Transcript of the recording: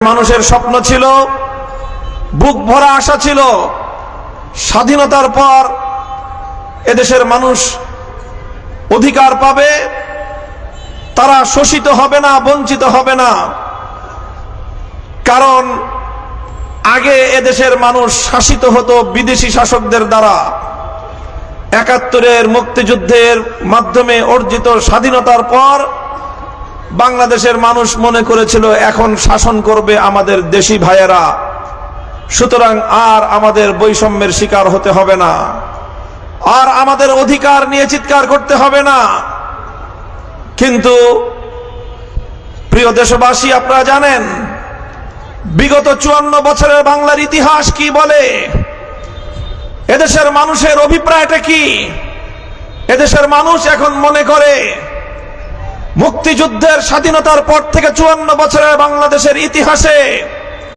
মানুষের স্বপ্ন ছিল, বুক ভরা আশা ছিল, স্বাধীনতার পর এদেশের মানুষ অধিকার পাবে, তারা শোষিত হবে না, বঞ্চিত হবে না। কারণ আগে এদেশের মানুষ শাসিত হতো বিদেশি শাসকদের দ্বারা। ৭১-এর মুক্তিযুদ্ধের মাধ্যমে অর্জিত স্বাধীনতার পর বাংলাদেশের মানুষ মনে করেছিল এখন শাসন করবে আমাদের দেশি ভাইয়েরা, সুতরাং আর আমাদের বৈষম্যের শিকার হতে হবে না, আর আমাদের অধিকার নিয়ে চিৎকার করতে হবে না। কিন্তু প্রিয় দেশবাসী, আপনারা জানেন বিগত ৫৪ বছরের বাংলার ইতিহাস কি বলে, এদেশের মানুষের অভিপ্রায়টা কি? এদেশের মানুষ এখন মনে করে মুক্তিযুদ্ধের স্বাধীনতার পর থেকে ৫৪ বছরের বাংলাদেশের ইতিহাসে